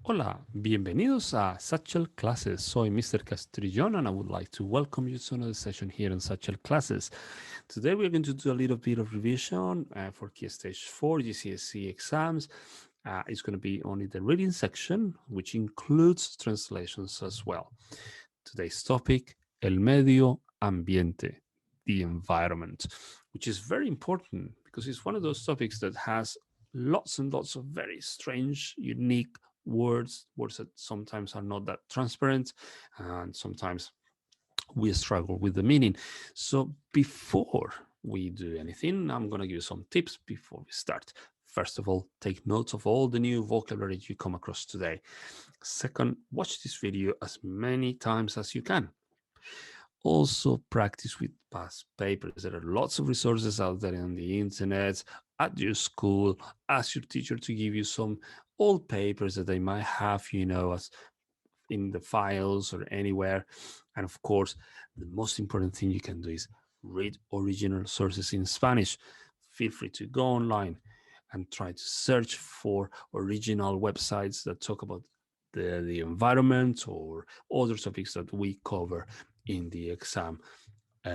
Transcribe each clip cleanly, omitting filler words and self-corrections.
Hola, bienvenidos a Satchel Classes. Soy Mr. Castrillon and I would like to welcome you to another session here in Satchel Classes. Today we're going to do a little bit of revision for Key Stage 4 GCSE exams. It's going to be only the reading section, which includes translations as well. Today's topic, el medio ambiente, the environment, which is very important because it's one of those topics that has lots and lots of very strange, unique words that sometimes are not that transparent, and sometimes we struggle with the meaning. So before we do anything, I'm going to give you some tips before we start. First of all, take notes of all the new vocabulary you come across today. Second, watch this video as many times as you can. Also, practice with past papers. There are lots of resources out there on the internet, at your school. Ask your teacher to give you some old papers that they might have, as in the files or anywhere. And of course, the most important thing you can do is read original sources in Spanish. Feel free to go online and try to search for original websites that talk about the environment or other topics that we cover in the exam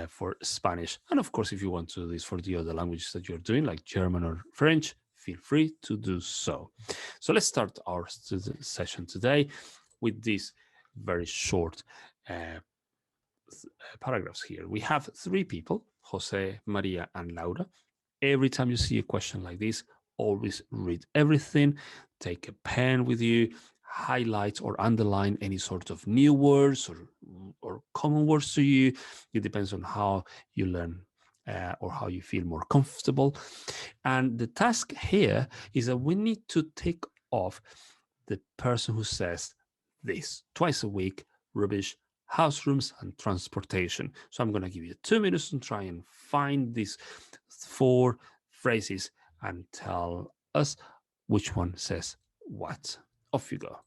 for Spanish. And of course, if you want to do this for the other languages that you're doing, like German or French, feel free to do so. So let's start our session today with these very short paragraphs here. We have three people, Jose, Maria, and Laura. Every time you see a question like this, always read everything, take a pen with you, highlight or underline any sort of new words or common words to you. It depends on how you learn or how you feel more comfortable. And the task here is that we need to take off the person who says this twice a week: rubbish, house rooms, and transportation. So I'm going to give you 2 minutes to try and find these 4 phrases and tell us which one says what. Off you go.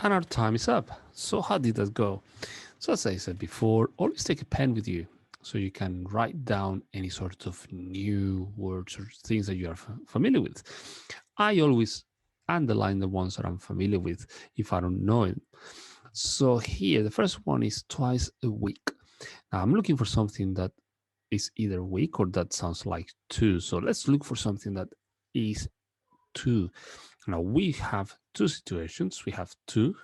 And our time is up. So how did that go? So as I said before, always take a pen with you so you can write down any sort of new words or things that you are familiar with. I always underline the ones that I'm familiar with if I don't know it. So here, the first one is twice a week. Now I'm looking for something that is either week or that sounds like two. So let's look for something that is two. Now we have two situations. We have two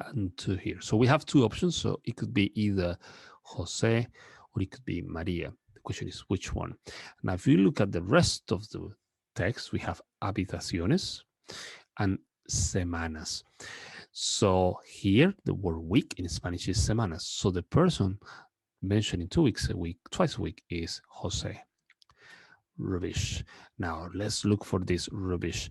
and two here. So we have two options. So it could be either Jose or it could be Maria. The question is which one. Now, if you look at the rest of the text, we have habitaciones and semanas. So here, the word week in Spanish is semanas. So the person mentioning 2 weeks a week, twice a week is Jose. Rubbish. Now, let's look for this rubbish.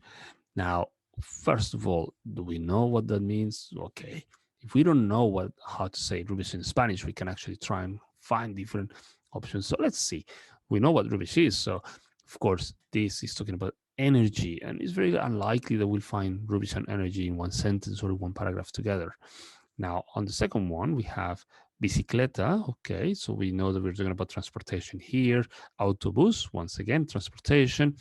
Now, first of all, do we know what that means? Okay. if we don't know how to say rubbish in Spanish, we can actually try and find different options. So let's see. We know what rubbish is. So of course, this is talking about energy, and it's very unlikely that we'll find rubbish and energy in one sentence or in one paragraph together. Now, on the second one, we have bicicleta. Okay, so we know that we're talking about transportation here. Autobus, once again, transportation.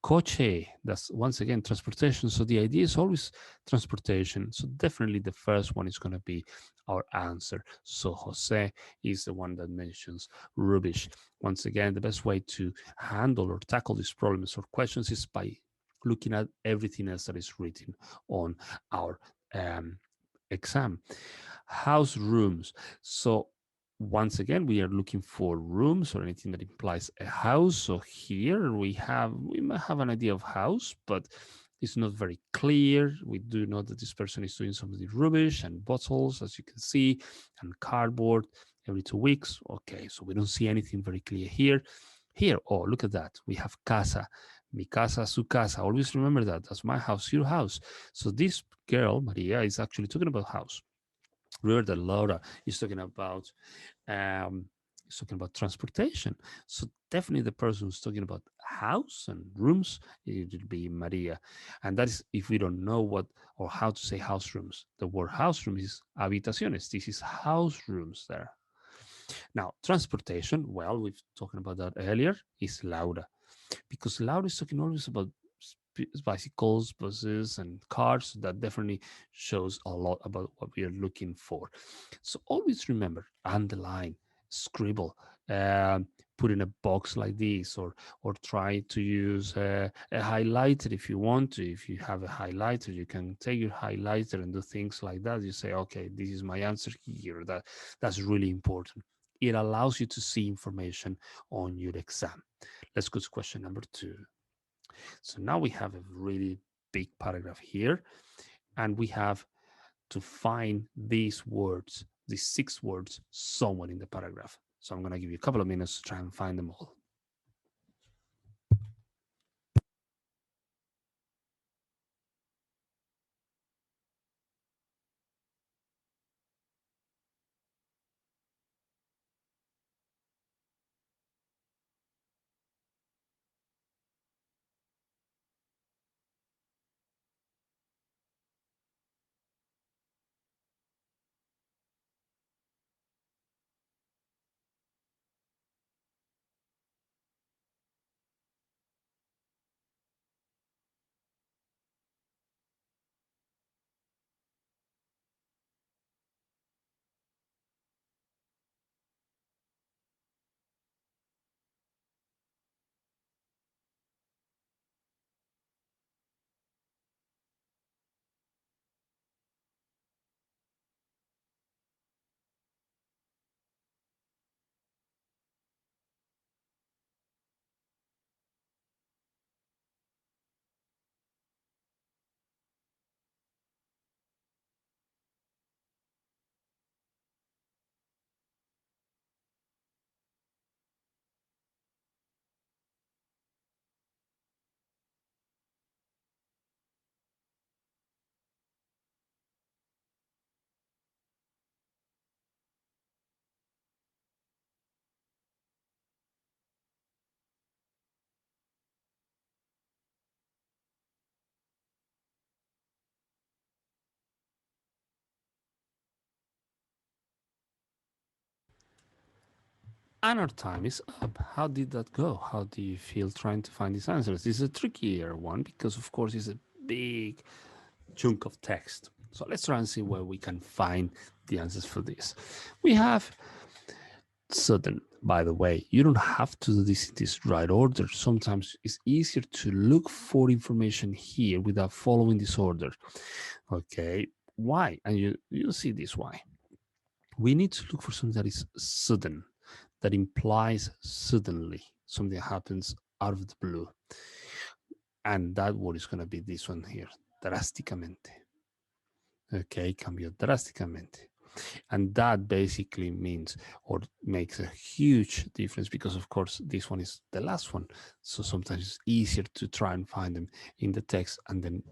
Coche, that's once again transportation. So the idea is always transportation. So definitely the first one is going to be our answer. So Jose is the one that mentions rubbish. Once again, the best way to handle or tackle these problems or questions is by looking at everything else that is written on our exam. House rooms. So once again, we are looking for rooms or anything that implies a house. So here we might have an idea of house, but it's not very clear. We do know that this person is doing some of the rubbish and bottles, as you can see, and cardboard every 2 weeks. Okay, so we don't see anything very clear here. Here, oh, look at that. We have casa. Mi casa, su casa. Always remember that. That's my house, your house. So this girl, Maria, is actually talking about house. Remember that Laura is talking about um, transportation. So definitely the person who's talking about house and rooms, it would be Maria. And that is if we don't know what or how to say house rooms. The word house room is habitaciones. This is house rooms there. Now, transportation, well, we've talked about that earlier, is Laura. Because Laura is talking always about bicycles, buses, and cars. So that definitely shows a lot about what we are looking for. So always remember, underline, scribble, put in a box like this, or try to use a highlighter if you want to. If you have a highlighter, you can take your highlighter and do things like that. You say, okay, this is my answer here. That's really important. It allows you to see information on your exam. Let's go to question number 2. So now we have a really big paragraph here, and we have to find these words, these 6 words, somewhere in the paragraph. So I'm going to give you a couple of minutes to try and find them all. And our time is up. How did that go? How do you feel trying to find these answers? This is a trickier one because, of course, it's a big chunk of text. So let's try and see where we can find the answers for this. We have sudden, by the way, you don't have to do this in this right order. Sometimes it's easier to look for information here without following this order. Okay, why? And you'll see this why. We need to look for something that is sudden, that implies suddenly, something that happens out of the blue. And that word is going to be this one here, drásticamente. Okay, cambió drásticamente. And that basically means or makes a huge difference because, of course, this one is the last one. So sometimes it's easier to try and find them in the text and then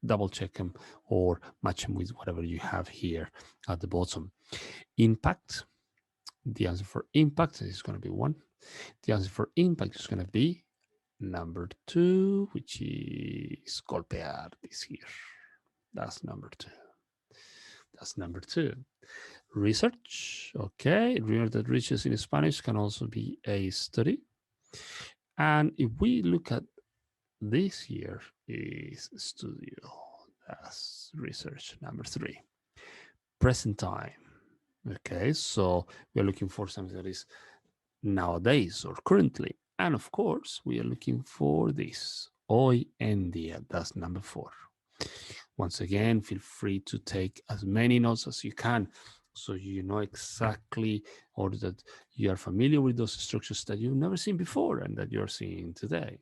double check them or match them with whatever you have here at the bottom. Impact, the answer for impact is going to be 1. The answer for impact is going to be number 2, which is golpear, this here. That's number 2. That's number 2. Research, okay. Remember that research in Spanish can also be a study. And if we look at this here is studio. That's research, number 3. Present time. Okay, so we're looking for something that is nowadays or currently. And of course, we are looking for this. Hoy en día. That's number 4. Once again, feel free to take as many notes as you can so you know exactly, or that you are familiar with those structures that you've never seen before and that you're seeing today.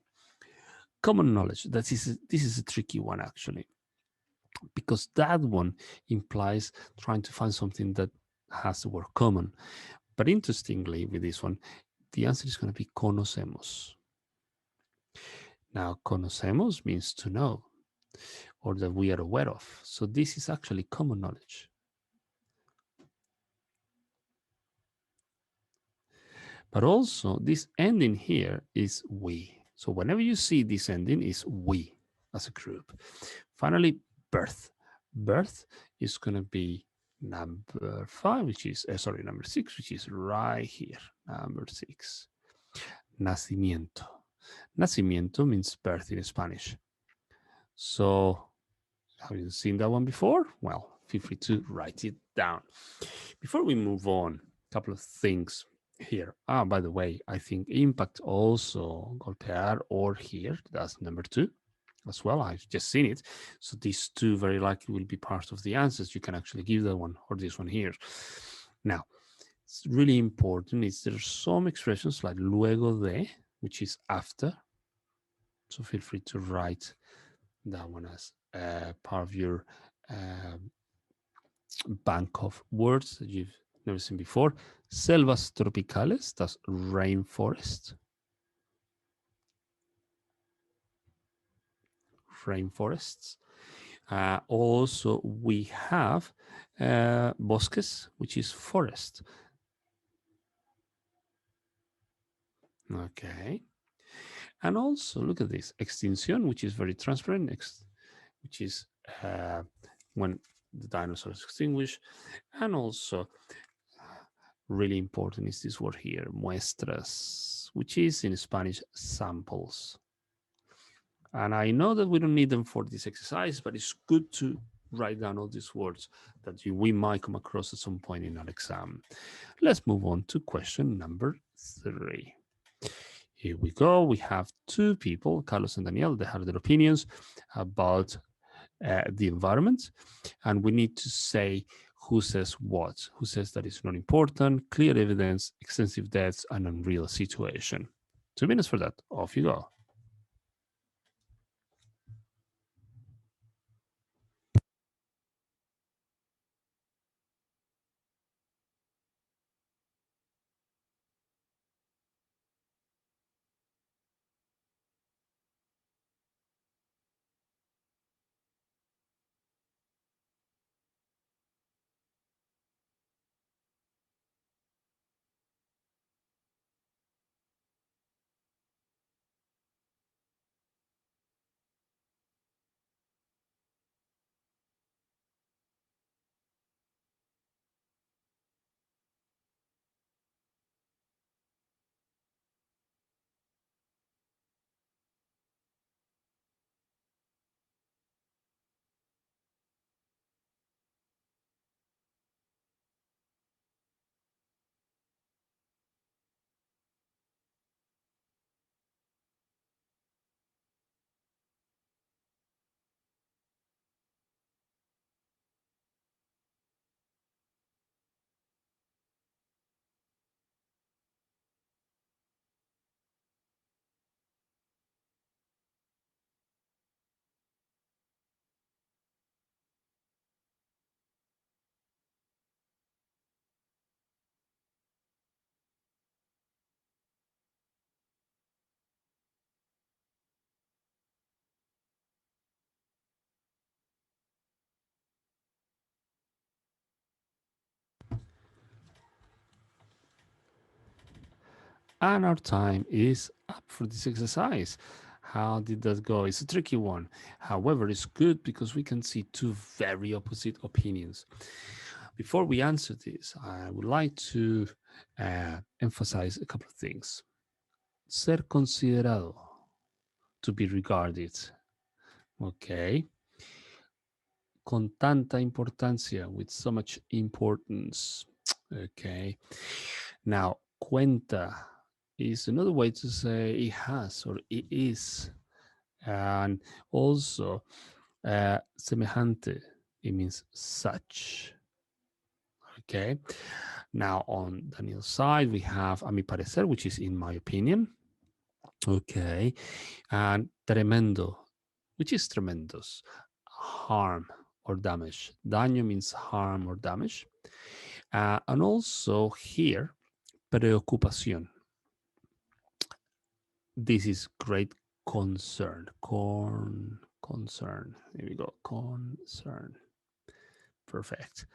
Common knowledge. This is a tricky one, actually, because that one implies trying to find something that has the word common. But interestingly, with this one, the answer is going to be conocemos. Now, conocemos means to know or that we are aware of. So this is actually common knowledge. But also, this ending here is we. So whenever you see this ending, is we as a group. Finally, birth. Birth is going to be number 5, which is, number 6, which is right here. Number 6. Nacimiento. Nacimiento means birth in Spanish. So, have you seen that one before? Well, feel free to write it down. Before we move on, a couple of things here. By the way, I think impact also golpear or here. That's number 2 as well. I've just seen it. So these 2 very likely will be part of the answers. You can actually give that one or this one here. Now, it's really important is there's some expressions like luego de, which is after. So feel free to write that one as part of your bank of words that you've never seen before. Selvas tropicales, that's rainforest. Rainforests. Also, we have bosques, which is forest. Okay. And also, look at this, extinción, which is very transparent, which is when the dinosaurs extinguish. And also, really important is this word here, muestras, which is in Spanish, samples. And I know that we don't need them for this exercise, but it's good to write down all these words that we might come across at some point in our exam. Let's move on to question number 3. Here we go. We have 2 people, Carlos and Daniel, they have their opinions about the environment. And we need to say who says what, who says that it's not important, clear evidence, extensive debts, and unreal situation. 2 minutes for that. Off you go. And our time is up for this exercise. How did that go? It's a tricky one. However, it's good because we can see two very opposite opinions. Before we answer this, I would like to emphasize a couple of things. Ser considerado, to be regarded. Okay. Con tanta importancia, with so much importance. Okay. Now, cuenta is another way to say it has or it is. And also, semejante, it means such. Okay. Now, on Daniel's side, we have a mi parecer, which is in my opinion. Okay. And tremendo, which is tremendous, harm or damage. Daño means harm or damage. And also here, preocupación. This is great concern. Concern. Here we go. Concern. Perfect.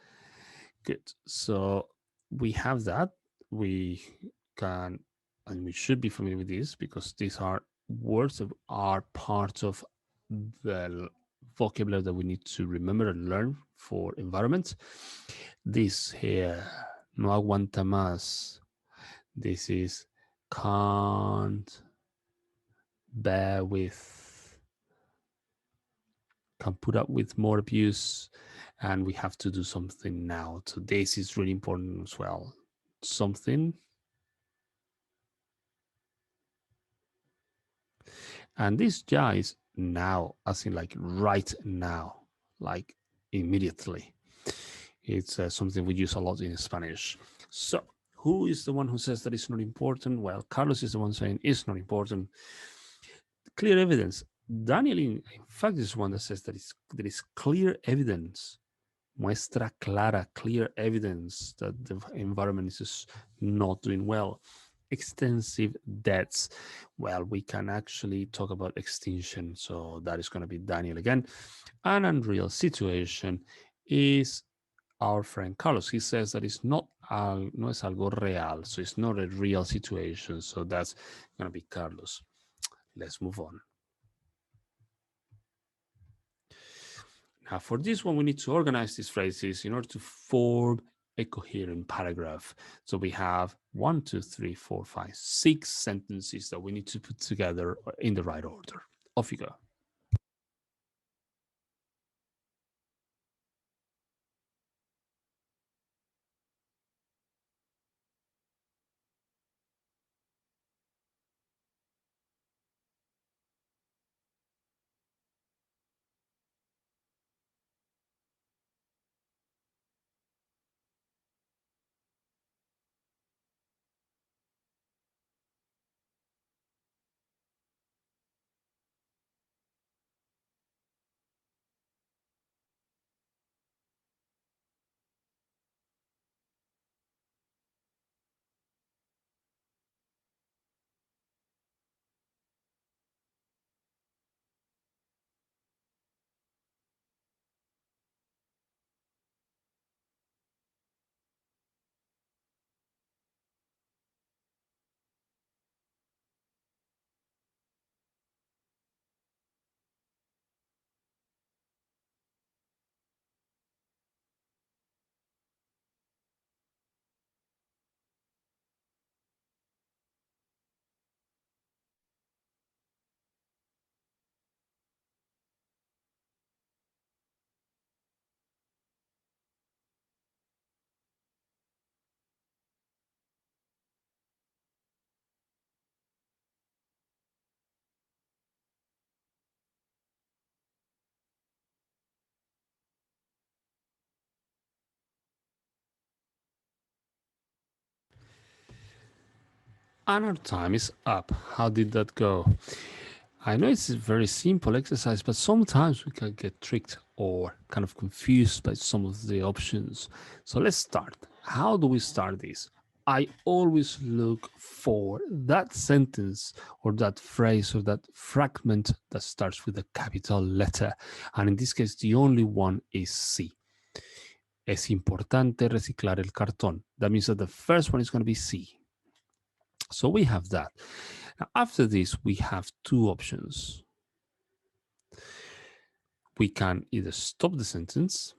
Good. So we have that. We can, and we should be familiar with this because these are words that are part of the vocabulary that we need to remember and learn for environment. This here, no aguanta más. This is can't bear with, can put up with more abuse, and we have to do something now. So this is really important as well. Something. And this ja is now, as in like right now, like immediately. It's something we use a lot in Spanish. So who is the one who says that it's not important? Well, Carlos is the one saying it's not important. Clear evidence. Daniel, in fact, is one that says that there is clear evidence, muestra clara, clear evidence that the environment is just not doing well. Extensive deaths. Well, we can actually talk about extinction, so that is going to be Daniel again. An unreal situation is our friend Carlos. He says that it's not no es algo real, so it's not a real situation. So that's going to be Carlos. Let's move on. Now, for this one, we need to organize these phrases in order to form a coherent paragraph. So we have 1, 2, 3, 4, 5, 6 sentences that we need to put together in the right order. Off you go. And our time is up. How did that go? I know it's a very simple exercise, but sometimes we can get tricked or kind of confused by some of the options. So let's start. How do we start this? I always look for that sentence or that phrase or that fragment that starts with a capital letter. And in this case, the only one is C. Es importante reciclar el cartón. That means that the first one is going to be C. So we have that. Now, after this, we have two options. We can either stop the sentence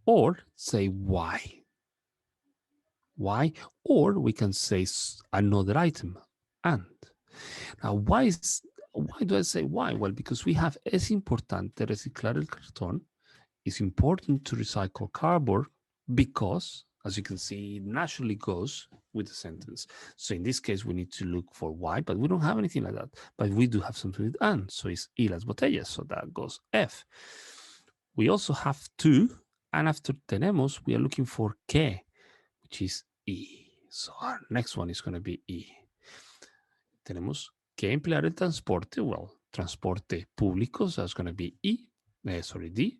or say why. Why? Or we can say another item, and. Now, why do I say why? Well, because we have es importante reciclar el cartón. It's important to recycle cardboard because, as you can see, it naturally goes with the sentence. So in this case, we need to look for why, but we don't have anything like that. But we do have something with and. So it's y las botellas. So that goes F. We also have to, and after tenemos, we are looking for que, which is E. So our next one is going to be E. Tenemos que emplear el transporte. Well, transporte público, so that's going to be E. D.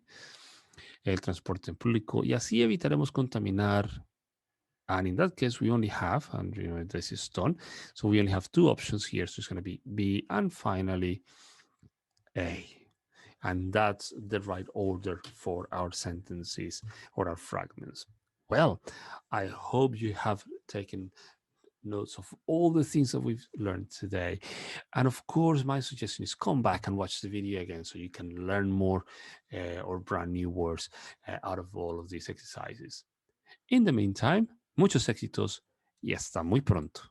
El transporte público. Y así evitaremos contaminar. And in that case, we only have, and this is done, so we only have two options here. So it's going to be B and finally A. And that's the right order for our sentences or our fragments. Well, I hope you have taken notes of all the things that we've learned today. And of course, my suggestion is come back and watch the video again so you can learn more or brand new words out of all of these exercises. In the meantime, muchos éxitos y hasta muy pronto.